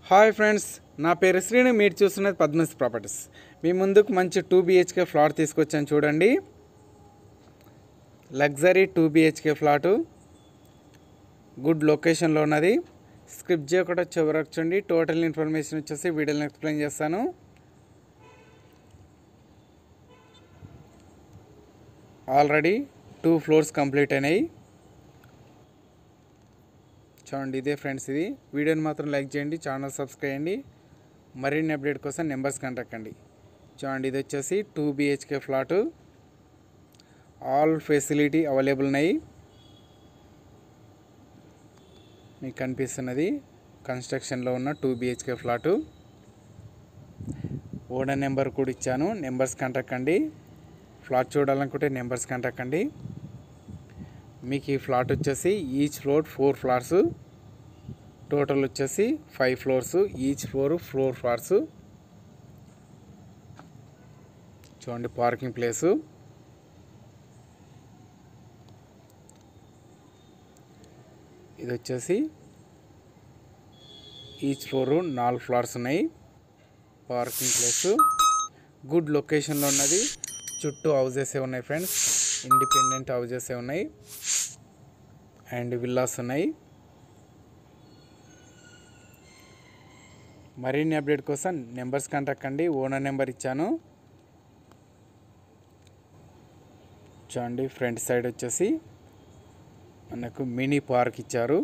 Hi friends, నా పేరు శ్రీను. మీరు చూస్తున్నది పద్మశ్రీ ప్రాపర్టీస్. మీ ముందుకు మంచి 2 BHK ఫ్లాట్ తీసుకొచ్చాను చూడండి. లగ్జరీ 2 BHK ఫ్లాటు, గుడ్ లొకేషన్లో ఉన్నది. స్క్రిప్ట్ చేయకుండా చివరకు చూడండి. టోటల్ ఇన్ఫర్మేషన్ వచ్చేసి వీడియోలో ఎక్స్ప్లెయిన్ చేస్తాను. ఆల్రెడీ 2 ఫ్లోర్స్ కంప్లీట్ అయినాయి. చూడండి, ఇదే ఫ్రెండ్స్. ఇది వీడియోని మాత్రం లైక్ చేయండి, ఛానల్ సబ్స్క్రైబ్ చేయండి. మరిన్ని అప్డేట్ కోసం నెంబర్స్ కాంటాక్ట్ కండి. చూడండి, ఇది వచ్చేసి 2 BHK flat, all facility available ఉన్నాయి. మీకు కనిపిస్తున్నది కన్స్ట్రక్షన్లో ఉన్న 2 BHK ఫ్లాటు. ఓనర్ నెంబర్ కూడా ఇచ్చాను, నెంబర్స్ కాంటాక్ట్ కండి. ఫ్లాట్ చూడాలనుకుంటే నెంబర్స్ కాంటాక్ట్ కండి. మీకు ఈ ఫ్లాట్ వచ్చేసి ఈచ్ ఫ్లోర్ 4 ఫ్లాట్స్, టోటల్ వచ్చేసి 5 ఫ్లోర్స్, ఈచ్ ఫ్లోర్ 4 ఫ్లాట్స్. చూడండి, పార్కింగ్ ప్లేసు. ఇది వచ్చేసి ఈచ్ ఫ్లోర్ 4 ఫ్లాట్స్ ఉన్నాయి. పార్కింగ్ ప్లేసు గుడ్ లొకేషన్లో ఉన్నది. చుట్టూ హౌజెస్ ఉన్నాయి ఫ్రెండ్స్, ఇండిపెండెంట్ హౌజెస్ ఉన్నాయి అండ్ విల్లాస్ ఉన్నాయి. మరిన్ని అప్డేట్ కోసం నెంబర్స్ కాంటాక్ట్ కండి. ఓనర్ నెంబర్ ఇచ్చాను. చూడండి, ఫ్రంట్ సైడ్ వచ్చేసి మనకు మినీ పార్క్ ఇచ్చారు.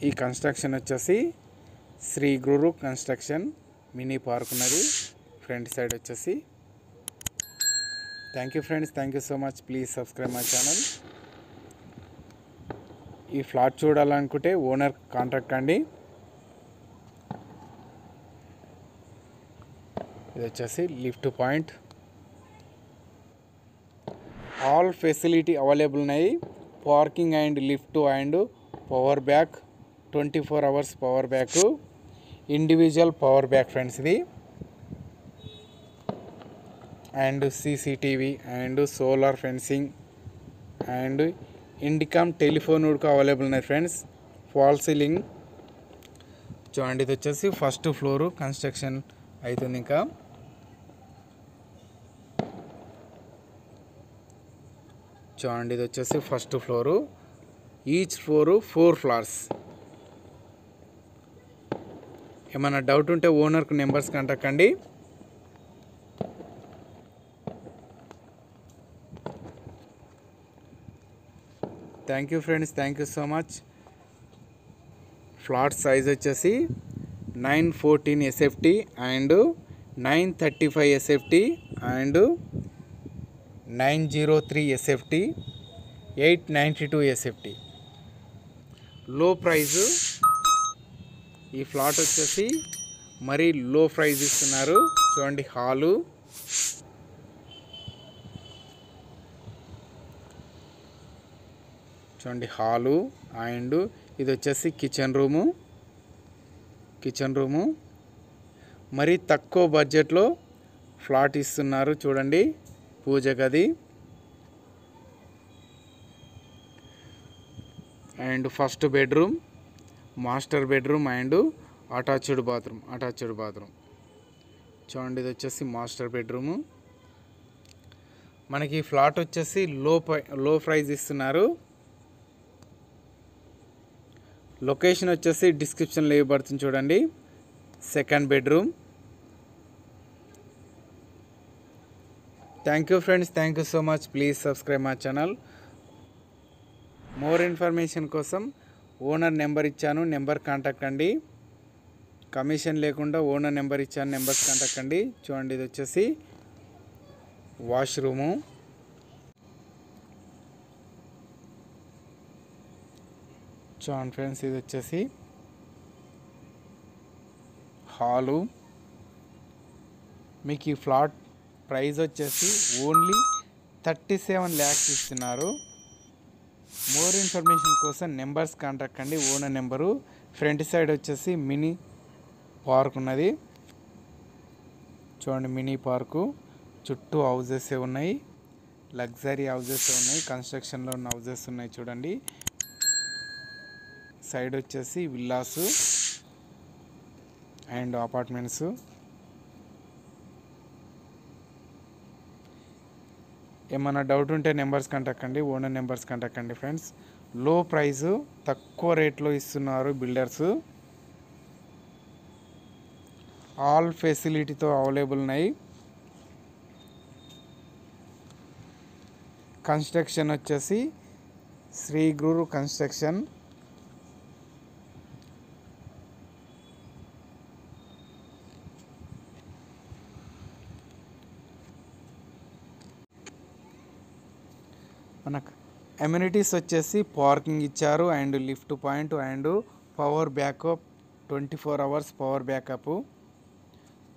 ఈ కన్స్ట్రక్షన్ వచ్చేసి Shri Guru construction mini park ఉన్నది. ఫ్రంట్ సైడ్ వచ్చేసి. Thank you friends, thank you so much. Please subscribe my channel. ఈ ఫ్లాట్ చూడాలనుకుంటే ఓనర్ కాంటాక్ట్ కండి. ఇది వచ్చేసి lift point. All facility available ఉన్నాయి. Parking and lift and power back, 24 hours power back, individual power back friends ఇది. And CCTV and solar fencing and Indicom telephone కూడా available ఉన్నాయి friends. Fall ceiling. చూడండి, ఇది వచ్చేసి ఫస్ట్ ఫ్లోరు కన్స్ట్రక్షన్ అవుతుంది. ఇంకా చూడండి, ఇది వచ్చేసి first floor. Each floor 4 flats. ఏమైనా డౌట్ ఉంటే ఓనర్కి నెంబర్స్ కాంటాక్ట్ కండి. Thank you friends, thank you so much. Flat size వచ్చేసి 914 SFT and 935 SFT and 903 SFT, 892 SFT. లో ప్రైజు. ఈ ఫ్లాట్ వచ్చేసి మరీ లో ప్రైజ్ ఇస్తున్నారు. చూడండి, హాలు. చూడండి, హాలు అండ్ ఇది వచ్చేసి కిచెన్ రూము. మరీ తక్కువ బడ్జెట్లో ఫ్లాట్ ఇస్తున్నారు. చూడండి, పూజ గది and first bedroom, master bedroom and attached bathroom. చూడండి, ఇది వచ్చేసి మాస్టర్ బెడ్రూము. మనకి ఈ ఫ్లాట్ వచ్చేసి లో ప్రైజ్ ఇస్తున్నారు. లొకేషన్ వచ్చేసి డిస్క్రిప్షన్లో ఇవ్వబడుతుంది చూడండి. Second bedroom. Thank you friends, thank you so much. Please subscribe my channel. More information కోసం ఓనర్ నెంబర్ ఇచ్చాను, నెంబర్ కాంటాక్ట్ కండి. కమిషన్ లేకుండా ఓనర్ నెంబర్ ఇచ్చాను, నెంబర్స్ కాంటాక్ట్ కండి. చూడండి, ఇది వచ్చేసి వాష్రూము. చూడండి ఫ్రెండ్స్, ఇది వచ్చేసి హాలు. మీకు ఈ ఫ్లాట్ ప్రైస్ వచ్చేసి ఓన్లీ 37 lakhs ఇస్తున్నారు. మోర్ ఇన్ఫర్మేషన్ కోసం నెంబర్స్ కాంటాక్ట్ కండి. Owner number. ఫ్రంట్ సైడ్ వచ్చేసి మినీ పార్క్ ఉన్నది. చూడండి, మినీ పార్కు. చుట్టూ హౌజెస్ ఉన్నాయి, లగ్జరీ హౌజెస్ ఉన్నాయి, కన్స్ట్రక్షన్లో ఉన్న హౌజెస్ ఉన్నాయి. చూడండి, సైడ్ వచ్చేసి విల్లాస్ అండ్ అపార్ట్మెంట్స్. ఏమైనా డౌట్ ఉంటే నెంబర్స్ కాంటాక్ట్ కండి, ఓనర్ నెంబర్స్ కాంటాక్ట్ కండి ఫ్రెండ్స్. లో ప్రైజు, తక్కువ రేట్లో ఇస్తున్నారు బిల్డర్స్. ఆల్ ఫెసిలిటీతో అవైలబుల్ ఉన్నాయి. కన్స్ట్రక్షన్ వచ్చేసి శ్రీ గురు కన్స్ట్రక్షన్. మనకు అమ్యూనిటీస్ వచ్చేసి పార్కింగ్ ఇచ్చారు and lift point and power backup, 24 hours power backup.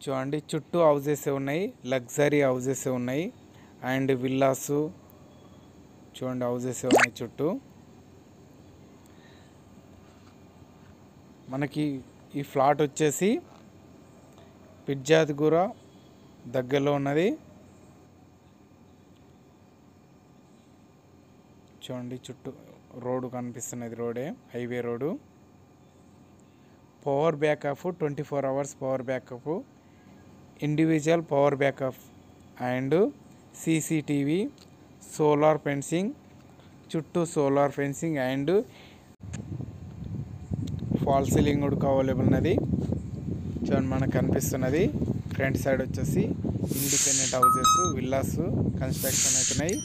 చూడండి చుట్టూ హౌజెస్ ఉన్నాయి, లగ్జరీ హౌజెస్ ఉన్నాయి అండ్ విల్లాస్. చూడండి హౌజెస్ ఉన్నాయి చుట్టూ. మనకి ఈ ఫ్లాట్ వచ్చేసి పిర్జాద్గూర దగ్గరలో ఉన్నది. చూడండి చుట్టూ రోడ్డు కనిపిస్తున్నది, రోడే, highway road. Power backup, 24 hours power backup, individual power backup and CCTV, solar fencing, చుట్టూ solar fencing and fall ceiling కూడా అవైలబుల్ ఉన్నది. చూడండి మనకు కనిపిస్తున్నది. ఫ్రంట్ సైడ్ వచ్చేసి ఇండిపెండెంట్ హౌజెస్, విల్లాస్ కన్స్ట్రక్షన్ అవుతున్నాయి.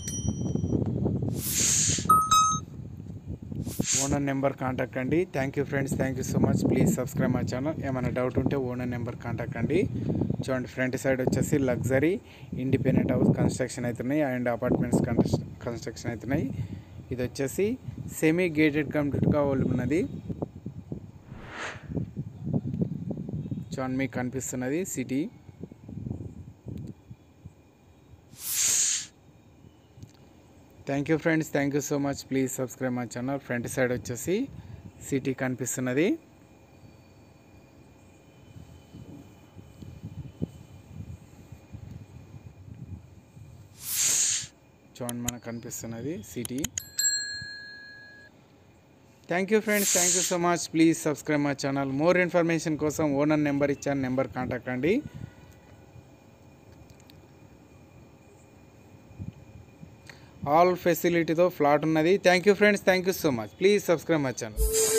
ఓనర్ నెంబర్ కాంటాక్ట్ అండి. Thank you friends, thank you so much. Please subscribe my channel. ఏమైనా డౌట్ ఉంటే ఓనర్ నెంబర్ కాంటాక్ట్ అండి. చూడండి ఫ్రంట్ సైడ్ వచ్చేసి లగ్జరీ ఇండిపెండెంట్ హౌస్ కన్స్ట్రక్షన్ అవుతున్నాయి అండ్ అపార్ట్మెంట్స్ కన్స్ట్రక్షన్ అవుతున్నాయి. ఇది వచ్చేసి సెమీ గేటెడ్ కమ్యూనిటీగా ఉన్నది. చూడండి మీకు కనిపిస్తున్నది city. Thank you friends, thank you so much. Please subscribe my channel. Front side వచ్చేసి సిటీ కనిపిస్తున్నది. చూడండి మనకు కనిపిస్తున్నది city. Thank you friends, thank you so much. Please subscribe my channel. More information కోసం ఓనర్ నెంబర్ ఇచ్చాను, number contact అండి. All ఫెసిలిటీతో flat ఉన్నది. Thank you friends, thank you so much. Please subscribe my channel.